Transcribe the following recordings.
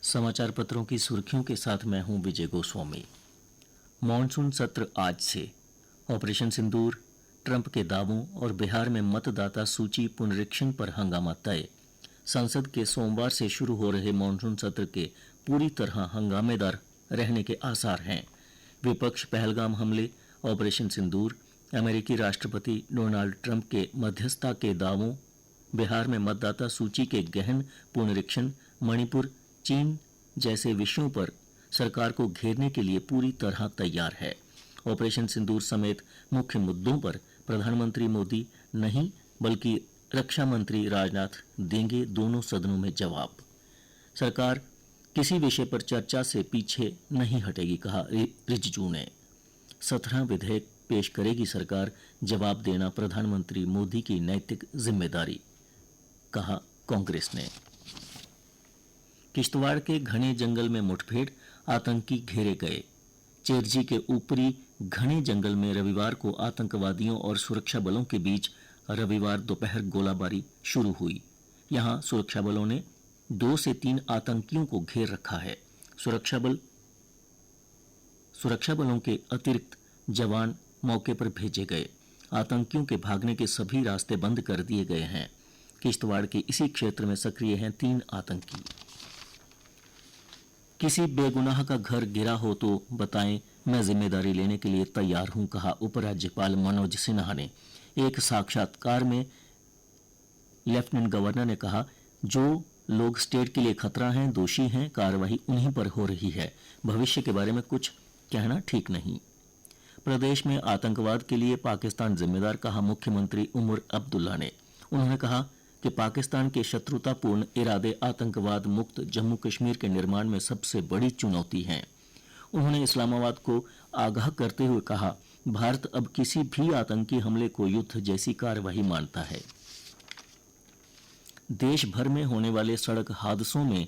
समाचार पत्रों की सुर्खियों के साथ मैं हूं विजय गोस्वामी। मॉनसून सत्र आज से। ऑपरेशन सिंदूर, ट्रंप के दावों और बिहार में मतदाता सूची पुनरीक्षण पर हंगामा तय। संसद के सोमवार से शुरू हो रहे मॉनसून सत्र के पूरी तरह हंगामेदार रहने के आसार हैं। विपक्ष पहलगाम हमले, ऑपरेशन सिंदूर, अमेरिकी राष्ट्रपति डोनाल्ड ट्रंप के मध्यस्थता के दावों, बिहार में मतदाता सूची के गहन पुनरीक्षण, मणिपुर, चीन जैसे विषयों पर सरकार को घेरने के लिए पूरी तरह तैयार है। ऑपरेशन सिंदूर समेत मुख्य मुद्दों पर प्रधानमंत्री मोदी नहीं बल्कि रक्षा मंत्री राजनाथ देंगे दोनों सदनों में जवाब। सरकार किसी विषय पर चर्चा से पीछे नहीं हटेगी, कहा रिजिजू ने। 17 विधेयक पेश करेगी सरकार, जवाब देना प्रधानमंत्री मोदी की नैतिक जिम्मेदारी, कहा कांग्रेस ने। किश्तवाड़ के घने जंगल में मुठभेड़, आतंकी घेरे गए। चेरजी के ऊपरी घने जंगल में रविवार को आतंकवादियों और सुरक्षा बलों के बीच रविवार दोपहर गोलाबारी शुरू हुई। यहां सुरक्षा बलों ने 2 से 3 आतंकियों को घेर रखा है। सुरक्षा बलों के अतिरिक्त जवान मौके पर भेजे गए। आतंकियों के भागने के सभी रास्ते बंद कर दिए गए हैं। किश्तवाड़ के इसी क्षेत्र में सक्रिय हैं 3 आतंकी। किसी बेगुनाह का घर गिरा हो तो बताएं, मैं जिम्मेदारी लेने के लिए तैयार हूं, कहा उपराज्यपाल मनोज सिन्हा ने। एक साक्षात्कार में लेफ्टिनेंट गवर्नर ने कहा, जो लोग स्टेट के लिए खतरा हैं, दोषी हैं, कार्रवाई उन्हीं पर हो रही है। भविष्य के बारे में कुछ कहना ठीक नहीं। प्रदेश में आतंकवाद के लिए पाकिस्तान जिम्मेदार, कहा मुख्यमंत्री उमर अब्दुल्ला ने। उन्होंने कहा कि पाकिस्तान के शत्रुतापूर्ण इरादे आतंकवाद मुक्त जम्मू कश्मीर के निर्माण में सबसे बड़ी चुनौती हैं। उन्होंने इस्लामाबाद को आगाह करते हुए कहा, भारत अब किसी भी आतंकी हमले को युद्ध जैसी कार्यवाही मानता है। देश भर में होने वाले सड़क हादसों में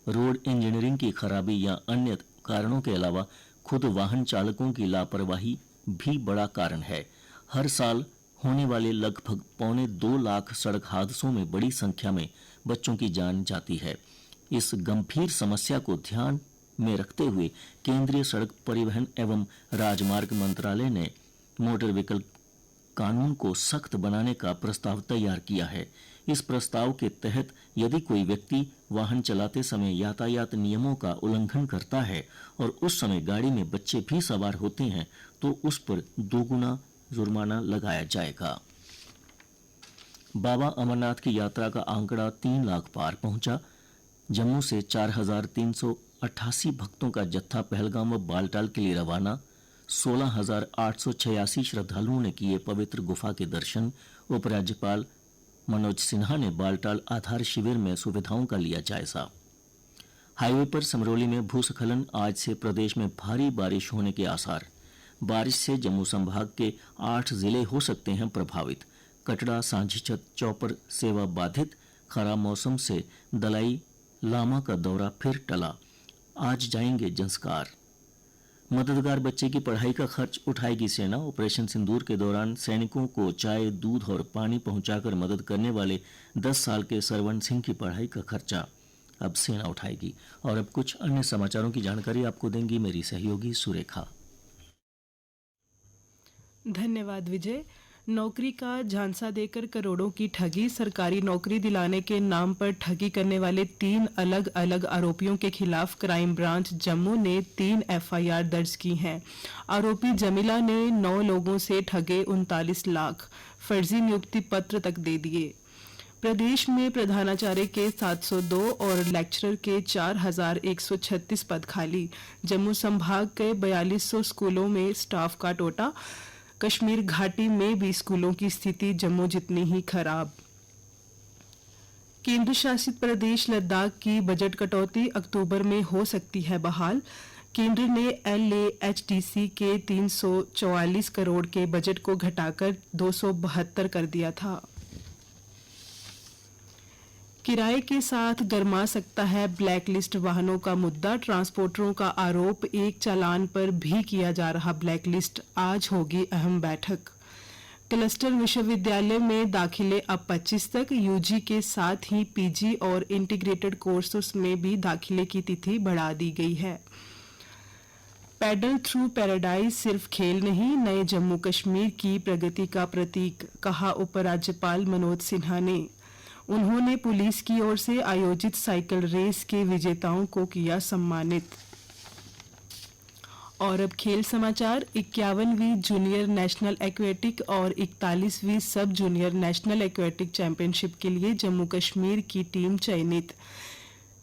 रोड इंजीनियरिंग की खराबी या अन्य कारणों के अलावा खुद वाहन चालकों की लापरवाही भी बड़ा कारण है। हर साल होने वाले लगभग 2.25 लाख सड़क हादसों में बड़ी संख्या में बच्चों की जान जाती है। इस गंभीर समस्या को ध्यान में रखते हुए केंद्रीय सड़क परिवहन एवं राजमार्ग मंत्रालय ने मोटर व्हीकल कानून को सख्त बनाने का प्रस्ताव तैयार किया है। इस प्रस्ताव के तहत यदि कोई व्यक्ति वाहन चलाते समय यातायात नियमों का उल्लंघन करता है और उस समय गाड़ी में बच्चे भी सवार होते हैं तो उस पर 2 गुना जुर्माना लगाया जाएगा। बाबा अमरनाथ की यात्रा का आंकड़ा 3 लाख पार पहुंचा। जम्मू से 4,388 भक्तों का जत्था पहलगाम व बालटाल के लिए रवाना। 16,886 श्रद्धालुओं ने किए पवित्र गुफा के दर्शन। उपराज्यपाल मनोज सिन्हा ने बालटाल आधार शिविर में सुविधाओं का लिया जायजा। हाईवे पर समरौली में भूस्खलन, आज से प्रदेश में भारी बारिश होने के आसार। बारिश से जम्मू संभाग के 8 जिले हो सकते हैं प्रभावित। कटड़ा, सांझीछत, चौपर सेवा बाधित। खराब मौसम से दलाई लामा का दौरा फिर टला। आज जाएंगे संस्कार। मददगार बच्चे की पढ़ाई का खर्च उठाएगी सेना। ऑपरेशन सिंदूर के दौरान सैनिकों को चाय, दूध और पानी पहुंचाकर मदद करने वाले 10 साल के सरवण सिंह की पढ़ाई का खर्चा अब सेना उठाएगी। और अब कुछ अन्य समाचारों की जानकारी आपको देंगी मेरी सहयोगी सुरेखा। धन्यवाद विजय। नौकरी का झांसा देकर करोड़ों की ठगी। सरकारी नौकरी दिलाने के नाम पर ठगी करने वाले 3 अलग अलग आरोपियों के खिलाफ क्राइम ब्रांच जम्मू ने 3 एफआईआर दर्ज की हैं। आरोपी जमीला ने 9 लोगों से ठगे 39 लाख, फर्जी नियुक्ति पत्र तक दे दिए। प्रदेश में प्रधानाचार्य के 702 और लेक्चरर के 4,136 पद खाली। जम्मू संभाग के 4200 स्कूलों में स्टाफ का टोटा। कश्मीर घाटी में भी स्कूलों की स्थिति जम्मू जितनी ही खराब। केंद्र शासित प्रदेश लद्दाख की बजट कटौती अक्टूबर में हो सकती है बहाल। केंद्र ने LAHDC के 344 करोड़ के बजट को घटाकर 272 कर दिया था। किराए के साथ गरमा सकता है ब्लैकलिस्ट वाहनों का मुद्दा। ट्रांसपोर्टरों का आरोप, एक चालान पर भी किया जा रहा ब्लैकलिस्ट। आज होगी अहम बैठक। क्लस्टर विश्वविद्यालय में दाखिले अब 25 तक, यूजी के साथ ही पीजी और इंटीग्रेटेड कोर्सेस में भी दाखिले की तिथि बढ़ा दी गई है। पैडल थ्रू पैराडाइज सिर्फ खेल नहीं, नए जम्मू कश्मीर की प्रगति का प्रतीक, कहा उपराज्यपाल मनोज सिन्हा ने। उन्होंने पुलिस की ओर से आयोजित साइकिल रेस के विजेताओं को किया सम्मानित। और अब खेल समाचार। 51वीं जूनियर नेशनल एक्वेटिक और 41वीं सब जूनियर नेशनल एक्वेटिक चैंपियनशिप के लिए जम्मू कश्मीर की टीम चयनित।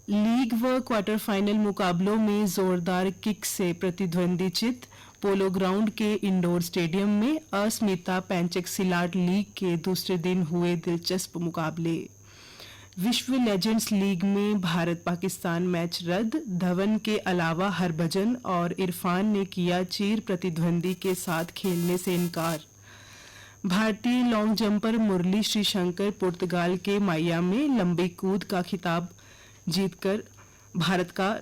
लीग व क्वार्टर फाइनल मुकाबलों में जोरदार किक से प्रतिद्वंद्विचित पोलो ग्राउंड के इंडोर स्टेडियम में अस्मिता पैंचक सिलाट लीग के दूसरे दिन हुए दिलचस्प मुकाबले। विश्व लेजेंड्स लीग में भारत पाकिस्तान मैच रद्द, धवन के अलावा हरभजन और इरफान ने किया चीर प्रतिद्वंदी के साथ खेलने से इनकार। भारतीय लॉन्ग जंपर मुरली श्रीशंकर पुर्तगाल के माया में लंबी कूद का खिताब जीतकर भारत का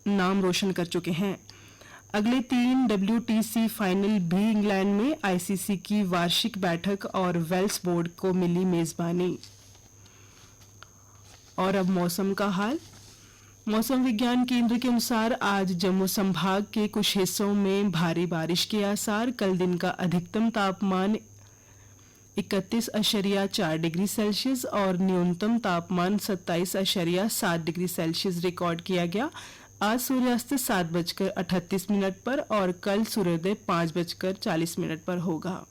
नाम रोशन कर चुके हैं। अगले 3 WTC फाइनल भी इंग्लैंड में आईसीसी की वार्षिक बैठक और वेल्स बोर्ड को मिली मेजबानी। और अब मौसम का हाल। मौसम विज्ञान केंद्र के अनुसार आज जम्मू संभाग के कुछ हिस्सों में भारी बारिश के आसार। कल दिन का अधिकतम तापमान 31.4 डिग्री सेल्सियस और न्यूनतम तापमान 27.7 डिग्री सेल्सियस रिकॉर्ड किया गया। आज सूर्यास्त 7:38 पर और कल सूर्योदय 5:40 पर होगा।